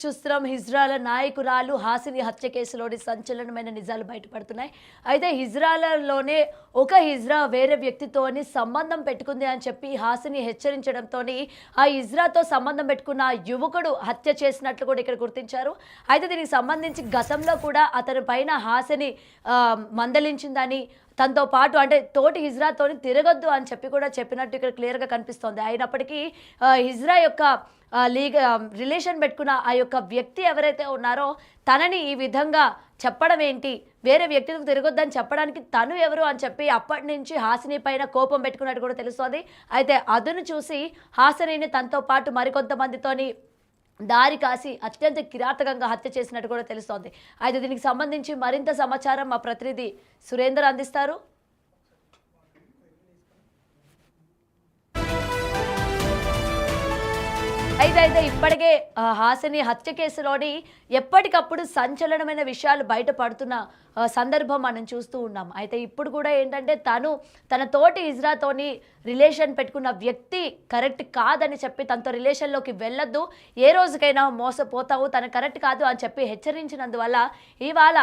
చూస్తున్నాం. హిజ్రాల నాయకురాలు హాసిని హత్య కేసులోని సంచలనమైన నిజాలు బయటపడుతున్నాయి. అయితే హిజ్రాలలోనే ఒక హిజ్రా వేరే వ్యక్తితోని సంబంధం పెట్టుకుంది అని చెప్పి హాసిని హెచ్చరించడంతో ఆ హిజ్రాతో సంబంధం పెట్టుకున్న యువకుడు హత్య చేసినట్లు కూడా ఇక్కడ గుర్తించారు. అయితే దీనికి సంబంధించి గతంలో కూడా అతని పైన హాసిని మందలించిందని, తనతో పాటు అంటే తోటి హిజ్రాతోని తిరగొద్దు అని చెప్పి కూడా చెప్పినట్టు ఇక్కడ క్లియర్గా కనిపిస్తోంది. అయినప్పటికీ హిజ్రా యొక్క రిలేషన్ పెట్టుకున్న ఆ యొక్క వ్యక్తి ఎవరైతే ఉన్నారో తనని ఈ విధంగా చెప్పడం ఏంటి, వేరే వ్యక్తితో తిరగొద్దని చెప్పడానికి తను ఎవరు అని చెప్పి అప్పటి నుంచి హాసిని పైన కోపం పెట్టుకున్నట్టు కూడా తెలుస్తోంది. అయితే అదును చూసి హాసినిని తనతో పాటు మరికొంతమందితోని దారి కాసి అత్యంత కిరాతకంగా హత్య చేసినట్టు కూడా తెలుస్తోంది. అయితే దీనికి సంబంధించి మరింత సమాచారం మా ప్రతినిధి సురేందర్ అందిస్తారు. అయితే ఇప్పటికే హాసిని హత్య కేసులోని ఎప్పటికప్పుడు సంచలనమైన విషయాలు బయటపడుతున్న సందర్భం మనం చూస్తూ ఉన్నాం. అయితే ఇప్పుడు కూడా ఏంటంటే తన తోటి హిజ్రాతోని రిలేషన్ పెట్టుకున్న వ్యక్తి కరెక్ట్ కాదని చెప్పి తనతో రిలేషన్లోకి వెళ్ళొద్దు, ఏ రోజుకైనా మోసపోతావు, తన కరెక్ట్ కాదు అని చెప్పి హెచ్చరించినందువల్ల ఇవాళ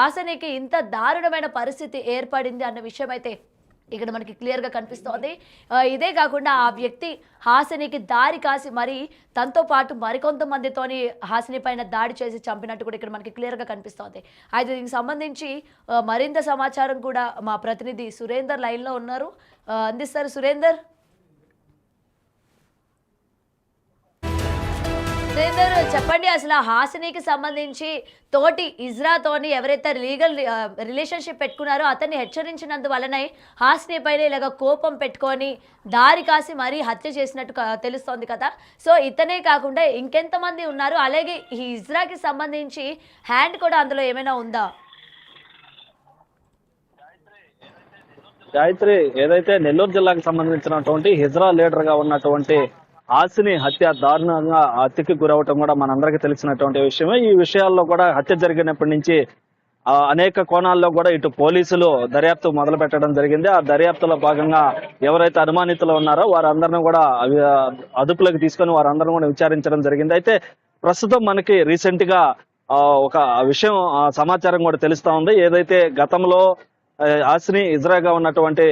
హాసినికి ఇంత దారుణమైన పరిస్థితి ఏర్పడింది అన్న విషయం అయితే ఇక్కడ మనకి క్లియర్గా కనిపిస్తోంది. ఇదే కాకుండా ఆ వ్యక్తి హాసినికి దారి కాసి మరి తనతో పాటు మరికొంతమందితోని హాసిని పైన దాడి చేసి చంపినట్టు కూడా ఇక్కడ మనకి క్లియర్గా కనిపిస్తోంది. అయితే దీనికి సంబంధించి మరింత సమాచారం కూడా మా ప్రతినిధి సురేందర్ లైన్లో ఉన్నారు, అందిస్తారు. సురేందర్, చెప్పండి, అసలు హాసినికి సంబంధించి తోటి ఇజ్రాతోని ఎవరైతే లీగల్ రిలేషన్షిప్ పెట్టుకున్నారో అతన్ని హెచ్చరించినందువలన హాసిని పైన ఇలాగ కోపం పెట్టుకొని దారి కాసి మరీ హత్య చేసినట్టు తెలుస్తోంది కదా. సో ఇతనే కాకుండా ఇంకెంతమంది ఉన్నారు, అలాగే ఈ ఇజ్రాకి సంబంధించి హ్యాండ్ కూడా అందులో ఏమైనా ఉందా? గాయత్రి, ఏదైతే నెల్లూరు జిల్లాకు సంబంధించినటువంటి హిజ్రా లీడర్ గా ఉన్నటువంటి హాసిని హత్య దారుణంగా హత్యకి గురవటం కూడా మనందరికీ తెలిసినటువంటి విషయమే. ఈ విషయాల్లో కూడా హత్య జరిగినప్పటి నుంచి అనేక కోణాల్లో కూడా ఇటు పోలీసులు దర్యాప్తు మొదలు పెట్టడం జరిగింది. ఆ దర్యాప్తులో భాగంగా ఎవరైతే అనుమానితులు ఉన్నారో వారందరినీ కూడా అదుపులోకి తీసుకొని వారందరినీ కూడా విచారించడం జరిగింది. అయితే ప్రస్తుతం మనకి రీసెంట్ గా ఒక విషయం సమాచారం కూడా తెలుస్తా ఉంది. ఏదైతే గతంలో హాసిని ఇజ్రాగా ఉన్నటువంటి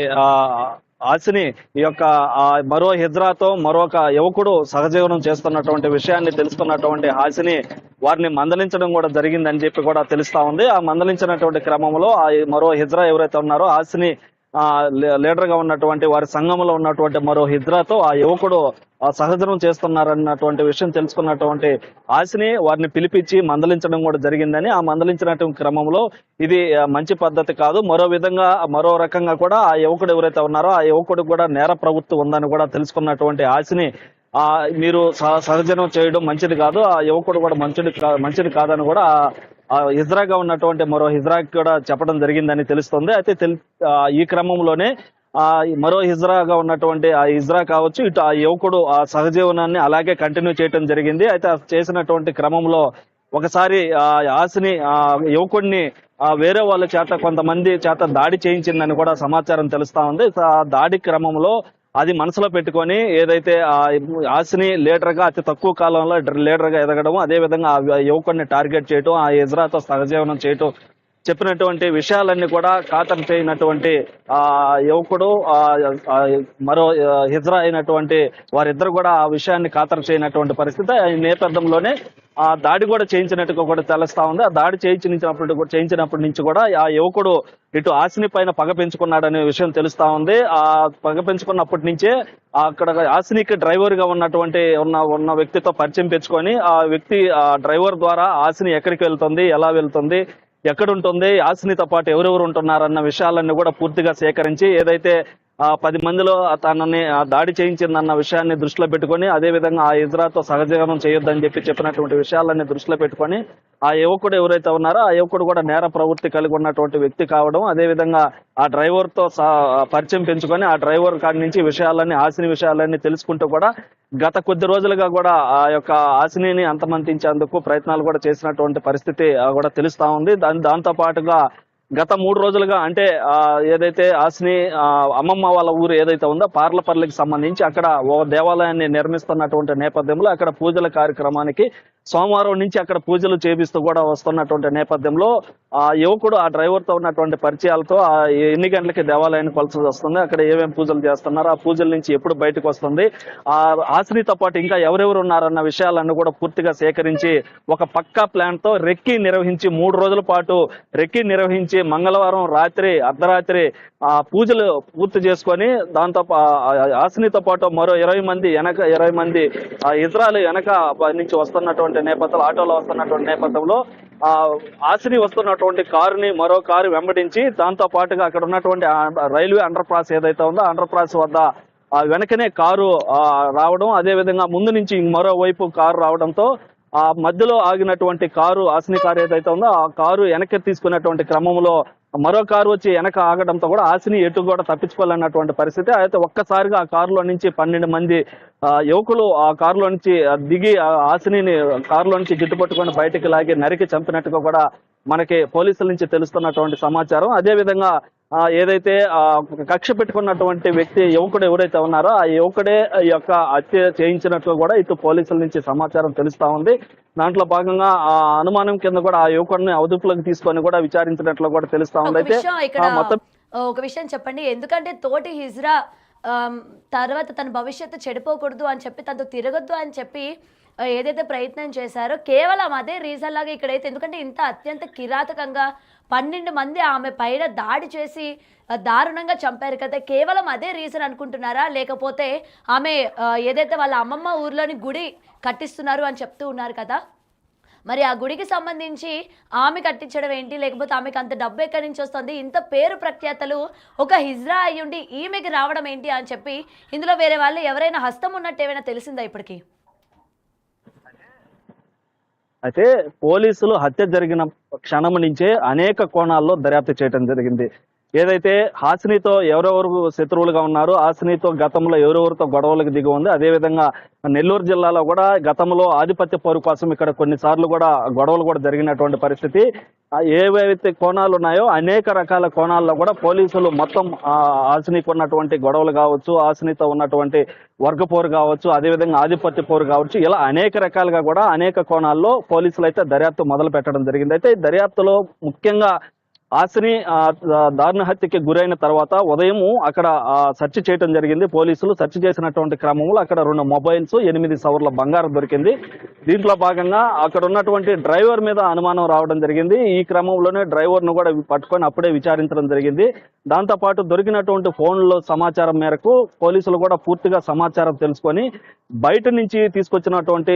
హాసిని ఈ యొక్క మరో హిజ్రాతో మరొక యువకుడు సహజీవనం చేస్తున్నటువంటి విషయాన్ని తెలుసుకున్నటువంటి హాసిని వారిని మందలించడం కూడా జరిగిందని చెప్పి కూడా తెలుస్తా ఉంది. ఆ మందలించినటువంటి క్రమంలో ఆ మరో హిజ్రా ఎవరైతే ఉన్నారో హాసిని లీడర్ గా ఉన్నటువంటి వారి సంఘంలో ఉన్నటువంటి మరో హిజ్రాతో ఆ యువకుడు సహజనం చేస్తున్నారన్నటువంటి విషయం తెలుసుకున్నటువంటి హాసిని వారిని పిలిపించి మందలించడం కూడా జరిగిందని, ఆ మందలించినటువంటి క్రమంలో ఇది మంచి పద్ధతి కాదు, మరో రకంగా కూడా ఆ యువకుడు ఎవరైతే ఉన్నారో ఆ యువకుడు కూడా నేర ప్రవృత్తి ఉందని కూడా తెలుసుకున్నటువంటి హాసిని మీరు సహజనం చేయడం మంచిది కాదు, ఆ యువకుడు కూడా మంచిది కాదని కూడా హిజ్రాగా ఉన్నటువంటి మరో హిజ్రాకి కూడా చెప్పడం జరిగిందని తెలుస్తుంది. అయితే ఈ క్రమంలోనే మరో హిజ్రాగా ఉన్నటువంటి ఆ హిజ్రా కావచ్చు, ఇటు ఆ యువకుడు ఆ సహజీవనాన్ని అలాగే కంటిన్యూ చేయడం జరిగింది. అయితే చేసినటువంటి క్రమంలో ఒకసారి హాసిని యువకుడిని వేరే వాళ్ళ చేత కొంతమంది చేత దాడి చేయించిందని కూడా సమాచారం తెలుస్తా ఉంది. ఆ దాడి క్రమంలో అది మనసులో పెట్టుకొని ఏదైతే హాసిని లీడర్ గా అతి తక్కువ కాలంలో లీడర్ గా ఎదగడం, అదే విధంగా ఆ యువకుడిని టార్గెట్ చేయటం, ఆ హిజ్రాతో సహజీవనం చేయటం చెప్పినటువంటి విషయాలన్నీ కూడా ఖాతరు చేయనటువంటి యువకుడు మరో హిజ్రా అయినటువంటి వారిద్దరు కూడా ఆ విషయాన్ని ఖాతరు చేయనటువంటి పరిస్థితి. ఈ నేపథ్యంలోనే ఆ దాడి కూడా చేయించినట్టుగా కూడా తెలుస్తా ఉంది. ఆ దాడి చేయించినప్పటి నుంచి కూడా ఆ యువకుడు ఇటు హాసిని పైన పగ పెంచుకున్నాడనే విషయం తెలుస్తా ఉంది. ఆ పగ పెంచుకున్నప్పటి నుంచే అక్కడ హాసినికి డ్రైవర్ గా ఉన్న వ్యక్తితో పరిచయం పెంచుకొని ఆ వ్యక్తి డ్రైవర్ ద్వారా హాసిని ఎక్కడికి వెళ్తుంది, ఎలా వెళ్తుంది, ఎక్కడుంటుంది, హాసినితో పాటు ఎవరెవరు ఉంటున్నారన్న విషయాలన్నీ కూడా పూర్తిగా సేకరించి ఏదైతే 10 మందిలో తనని దాడి చేయించిందన్న విషయాన్ని దృష్టిలో పెట్టుకొని, అదేవిధంగా ఆ హిజ్రాతో సహజీవనం చేయొద్దని చెప్పినటువంటి విషయాలన్నీ దృష్టిలో పెట్టుకొని ఆ యువకుడు ఎవరైతే ఉన్నారో ఆ యువకుడు కూడా నేర ప్రవృత్తి కలిగి ఉన్నటువంటి వ్యక్తి కావడం, అదేవిధంగా ఆ డ్రైవర్ తో పరిచయం పెంచుకొని ఆ డ్రైవర్ కాడి నుంచి హాసిని విషయాలన్నీ తెలుసుకుంటూ కూడా గత కొద్ది రోజులుగా కూడా ఆ యొక్క హాసినిని అంతమంతించేందుకు ప్రయత్నాలు కూడా చేసినటువంటి పరిస్థితి కూడా తెలుస్తా ఉంది. దాంతో పాటుగా గత 3 రోజులుగా అంటే ఏదైతే హాసిని అమ్మమ్మ వాళ్ళ ఊరు ఏదైతే ఉందో పార్లపల్లికి సంబంధించి అక్కడ ఓ దేవాలయాన్ని నిర్మిస్తున్నటువంటి నేపథ్యంలో అక్కడ పూజల కార్యక్రమానికి సోమవారం నుంచి అక్కడ పూజలు చేపిస్తూ కూడా వస్తున్నటువంటి నేపథ్యంలో ఆ యువకుడు ఆ డ్రైవర్ తో ఉన్నటువంటి పరిచయాలతో ఆ ఎన్ని గంటలకి దేవాలయానికి కొలసి వస్తుంది, అక్కడ ఏమేమి పూజలు చేస్తున్నారు, ఆ పూజల నుంచి ఎప్పుడు బయటకు వస్తుంది, ఆ హాసినితో పాటు ఇంకా ఎవరెవరు ఉన్నారన్న విషయాలన్నీ కూడా పూర్తిగా సేకరించి ఒక పక్కా ప్లాన్ తో రెక్కి నిర్వహించి 3 రోజుల పాటు రెక్కి నిర్వహించి మంగళవారం రాత్రి అర్ధరాత్రి ఆ పూజలు పూర్తి చేసుకొని దాంతో హాసినితో పాటు మరో 20 మంది వెనక 20 మంది ఇజ్రాయల్ వెనక నుంచి వస్తున్నటువంటి నేపథ్యంలో ఆటోలో వస్తున్నటువంటి నేపథ్యంలో ఆ హాసిని వస్తున్నటువంటి కారుని మరో కారు వెంబడించి దాంతో పాటుగా అక్కడ ఉన్నటువంటి రైల్వే అండర్ పాస్ ఏదైతే ఉందో అండర్ పాస్ వద్ద వెనకనే కారు రావడం, అదే విధంగా ముందు నుంచి మరోవైపు కారు రావడంతో ఆ మధ్యలో ఆగినటువంటి కారు హాసిని కారు ఏదైతే ఉందో ఆ కారు వెనక్కి తీసుకున్నటువంటి క్రమంలో మరో కారు వచ్చి వెనక ఆగడంతో కూడా హాసిని ఎటు కూడా తప్పించుకోవాలన్నటువంటి పరిస్థితి. అయితే ఒక్కసారిగా ఆ కారులో నుంచి 12 మంది యువకులు ఆ కారులో నుంచి దిగి హాసిని కారులో నుంచి గిట్టుపట్టుకొని బయటికి లాగి నరికి చంపినట్టుగా కూడా మనకి పోలీసుల నుంచి తెలుస్తున్నటువంటి సమాచారం. అదే విధంగా ఏదైతే కక్ష పెట్టుకున్నటువంటి వ్యక్తి యువకుడు ఎవరైతే ఉన్నారో ఆ యువకుడే ఈ యొక్క హత్య చేయించినట్లు కూడా ఇటు పోలీసుల నుంచి సమాచారం తెలుస్తా ఉంది. దాంట్లో భాగంగా ఆ అనుమానం కింద కూడా ఆ యువకుడిని అదుపులోకి తీసుకొని కూడా విచారించినట్లు కూడా తెలుస్తా ఉంది. అయితే మొత్తం ఒక విషయం చెప్పండి, ఎందుకంటే తోటి హిజ్రా తర్వాత తన భవిష్యత్తు చెడిపోకూడదు అని చెప్పి తనతో తిరగొద్దు అని చెప్పి ఏదైతే ప్రయత్నం చేశారో కేవలం అదే రీజన్ లాగా ఇక్కడైతే, ఎందుకంటే ఇంత అత్యంత కిరాతకంగా 12 మంది ఆమె పైన దాడి చేసి దారుణంగా చంపారు కదా, కేవలం అదే రీజన్ అనుకుంటున్నారా? లేకపోతే ఆమె ఏదైతే వాళ్ళ అమ్మమ్మ ఊర్లోని గుడి కట్టిస్తున్నారు అని చెప్తూ ఉన్నారు కదా, మరి ఆ గుడికి సంబంధించి ఆమె కట్టించడం ఏంటి? లేకపోతే ఆమెకు అంత డబ్బు ఎక్కడి నుంచి వస్తుంది? ఇంత పేరు ప్రఖ్యాతలు ఒక హిజ్రా అయ్యుండి ఈమెకి రావడం ఏంటి అని చెప్పి ఇందులో వేరే వాళ్ళు ఎవరైనా హస్తం ఉన్నట్టు ఏమైనా తెలిసిందా ఇప్పటికి? అయితే పోలీసులు హత్య జరిగిన క్షణం నుంచే అనేక కోణాల్లో దర్యాప్తు చేయడం జరిగింది. ఏదైతే హాసినితో ఎవరెవరు శత్రువులుగా ఉన్నారో, హాసినితో గతంలో ఎవరెవరితో గొడవలకు దిగి ఉంది, అదేవిధంగా నెల్లూరు జిల్లాలో కూడా గతంలో ఆధిపత్య పోరు కోసం ఇక్కడ కొన్నిసార్లు కూడా గొడవలు కూడా జరిగినటువంటి పరిస్థితి. ఏవైతే కోణాలు ఉన్నాయో అనేక రకాల కోణాల్లో కూడా పోలీసులు మొత్తం హాసినికి ఉన్నటువంటి గొడవలు కావచ్చు, హాసినితో ఉన్నటువంటి వర్గ పోరు కావచ్చు, అదేవిధంగా ఆధిపత్య పోరు కావచ్చు, ఇలా అనేక రకాలుగా కూడా అనేక కోణాల్లో పోలీసులు అయితే దర్యాప్తు మొదలు పెట్టడం జరిగింది. అయితే ఈ దర్యాప్తులో ముఖ్యంగా హాసిని దారుణ హత్యకి గురైన తర్వాత ఉదయం అక్కడ సెర్చ్ చేయడం జరిగింది. పోలీసులు సెర్చ్ చేసినటువంటి క్రమంలో అక్కడ 2 మొబైల్స్ 8 సవర్ల బంగారం దొరికింది. దీంట్లో భాగంగా అక్కడ ఉన్నటువంటి డ్రైవర్ మీద అనుమానం రావడం జరిగింది. ఈ క్రమంలోనే డ్రైవర్ ను కూడా పట్టుకొని అప్పుడే విచారించడం జరిగింది. దాంతో పాటు దొరికినటువంటి ఫోన్లో సమాచారం మేరకు పోలీసులు కూడా పూర్తిగా సమాచారం తెలుసుకొని బయట నుంచి తీసుకొచ్చినటువంటి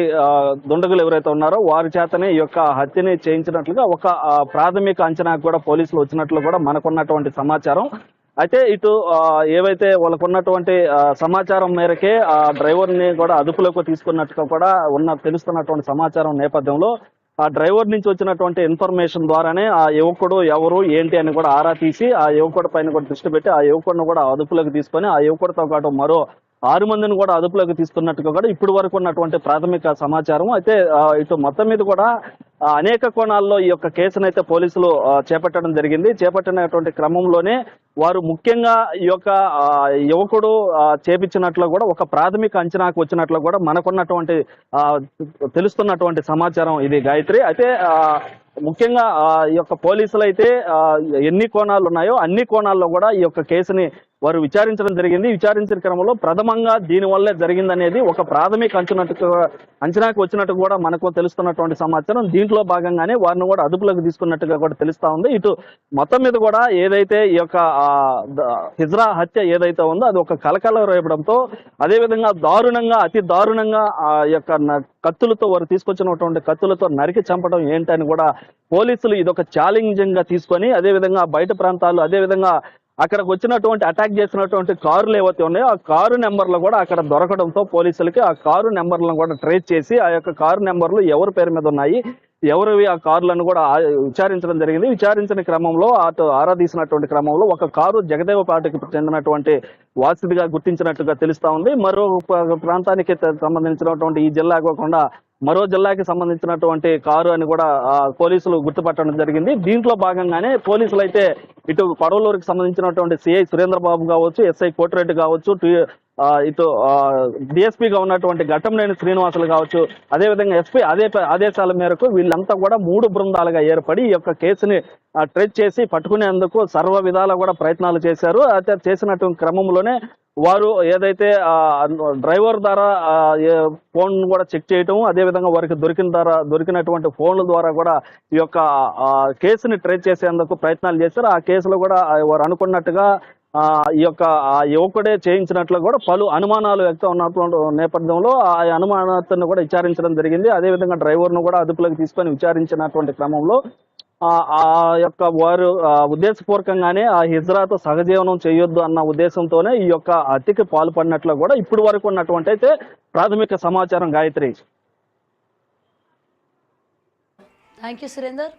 దుండగులు ఎవరైతే ఉన్నారో వారి చేతనే ఈ యొక్క హత్యని చేయించినట్లుగా ఒక ప్రాథమిక అంచనాకు కూడా పోలీసులు వచ్చినట్లు కూడా మనకున్నటువంటి సమాచారం. అయితే ఇటు ఏవైతే వాళ్ళకున్నటువంటి సమాచారం మేరకే ఆ డ్రైవర్ ని కూడా అదుపులోకి తీసుకున్నట్టుగా కూడా తెలుస్తున్నటువంటి సమాచారం నేపథ్యంలో ఆ డ్రైవర్ నుంచి వచ్చినటువంటి ఇన్ఫర్మేషన్ ద్వారానే ఆ యువకుడు ఎవరు ఏంటి అని కూడా ఆరా తీసి ఆ యువకుడి పైన కూడా దృష్టి పెట్టి ఆ యువకుడిని కూడా అదుపులోకి తీసుకొని ఆ యువకుడితో పాటు మరో 6 మందిని కూడా అదుపులోకి తీసుకున్నట్టుగా కూడా ఇప్పటి వరకు ఉన్నటువంటి ప్రాథమిక సమాచారం. అయితే ఇటు మొత్తం మీద కూడా అనేక కోణాల్లో ఈ యొక్క కేసును అయితే పోలీసులు చేపట్టడం జరిగింది. చేపట్టినటువంటి క్రమంలోనే వారు ముఖ్యంగా ఈ యొక్క యువకుడు చేపించినట్లు కూడా ఒక ప్రాథమిక అంచనాకు వచ్చినట్లు కూడా మనకున్నటువంటి తెలుస్తున్నటువంటి సమాచారం ఇది గాయత్రి. అయితే ముఖ్యంగా ఈ యొక్క పోలీసులు అయితే ఎన్ని కోణాలు ఉన్నాయో అన్ని కోణాల్లో కూడా ఈ యొక్క కేసుని వారు విచారించడం జరిగింది. విచారించిన క్రమంలో ప్రథమంగా దీనివల్లే జరిగిందనేది ఒక ప్రాథమిక అంచనాకు వచ్చినట్టు కూడా మనకు తెలుస్తున్నటువంటి సమాచారం. దీంట్లో భాగంగానే వారిని కూడా అదుపులోకి తీసుకున్నట్టుగా కూడా తెలుస్తా ఉంది. ఇటు మొత్తం మీద కూడా ఏదైతే ఈ యొక్క హిజ్రా హత్య ఏదైతే ఉందో అది ఒక కలకలం రేపడంతో, అదేవిధంగా దారుణంగా అతి దారుణంగా ఆ యొక్క కత్తులతో వారు తీసుకొచ్చినటువంటి కత్తులతో నరికి చంపడం ఏంటని కూడా పోలీసులు ఇదొక ఛాలెంజింగ్ గా తీసుకొని అదేవిధంగా బయట ప్రాంతాలు అదేవిధంగా అక్కడికి వచ్చినటువంటి అటాక్ చేసినటువంటి కారులు ఏవైతే ఉన్నాయో ఆ కారు నెంబర్లు కూడా అక్కడ దొరకడంతో పోలీసులకి ఆ కారు నెంబర్లను కూడా ట్రేస్ చేసి ఆ యొక్క కారు నెంబర్లు ఎవరి పేరు మీద ఉన్నాయి, ఎవరివి ఆ కార్లను కూడా విచారించడం జరిగింది. విచారించిన క్రమంలో అటు ఆరా తీసినటువంటి క్రమంలో ఒక కారు జగదేవపేటకి చెందినటువంటి వాసిదిగా గుర్తించినట్టుగా తెలుస్తా ఉంది. మరో ప్రాంతానికి సంబంధించినటువంటి ఈ జిల్లా కాకుండా మరో జిల్లాకి సంబంధించినటువంటి కారు అని కూడా పోలీసులు గుర్తుపట్టడం జరిగింది. దీంట్లో భాగంగానే పోలీసులు అయితే ఇటు కొడవలూరుకి సంబంధించినటువంటి సిఐ సురేంద్రబాబు కావచ్చు, ఎస్ఐ కోటిరెడ్డి కావచ్చు, ఇటు డిఎస్పీగా ఉన్నటువంటి ఘట్టంనేని శ్రీనివాసులు కావచ్చు, అదేవిధంగా ఎస్పీ ఆదేశాల మేరకు వీళ్ళంతా కూడా 3 బృందాలుగా ఏర్పడి ఈ యొక్క కేసుని ట్రేస్ చేసి పట్టుకునేందుకు సర్వ విధాలా కూడా ప్రయత్నాలు చేశారు. అయితే చేసినటువంటి క్రమంలోనే వారు ఏదైతే డ్రైవర్ ద్వారా ఫోన్ కూడా చెక్ చేయటం, అదేవిధంగా వారికి దొరికినటువంటి ఫోన్ల ద్వారా కూడా ఈ యొక్క కేసుని ట్రేస్ చేసేందుకు ప్రయత్నాలు చేశారు. ఆ కేసులో కూడా వారు అనుకున్నట్టుగా ఈ యొక్క యువకుడే చేయించినట్లు కూడా పలు అనుమానాలు వ్యక్తం ఉన్నటువంటి నేపథ్యంలో ఆ అనుమానాన్ని కూడా విచారించడం జరిగింది. అదేవిధంగా డ్రైవర్ను కూడా అదుపులోకి తీసుకొని విచారించినటువంటి క్రమంలో ఆ యొక్క వారు ఉద్దేశపూర్వకంగానే ఆ హిజ్రాతో సహజీవనం చేయొద్దు అన్న ఉద్దేశంతోనే ఈ యొక్క హత్యకి పాల్పడినట్లు కూడా ఇప్పటి వరకు ఉన్నటువంటి అయితే ప్రాథమిక సమాచారం. గాయత్రి. Thank you Surender.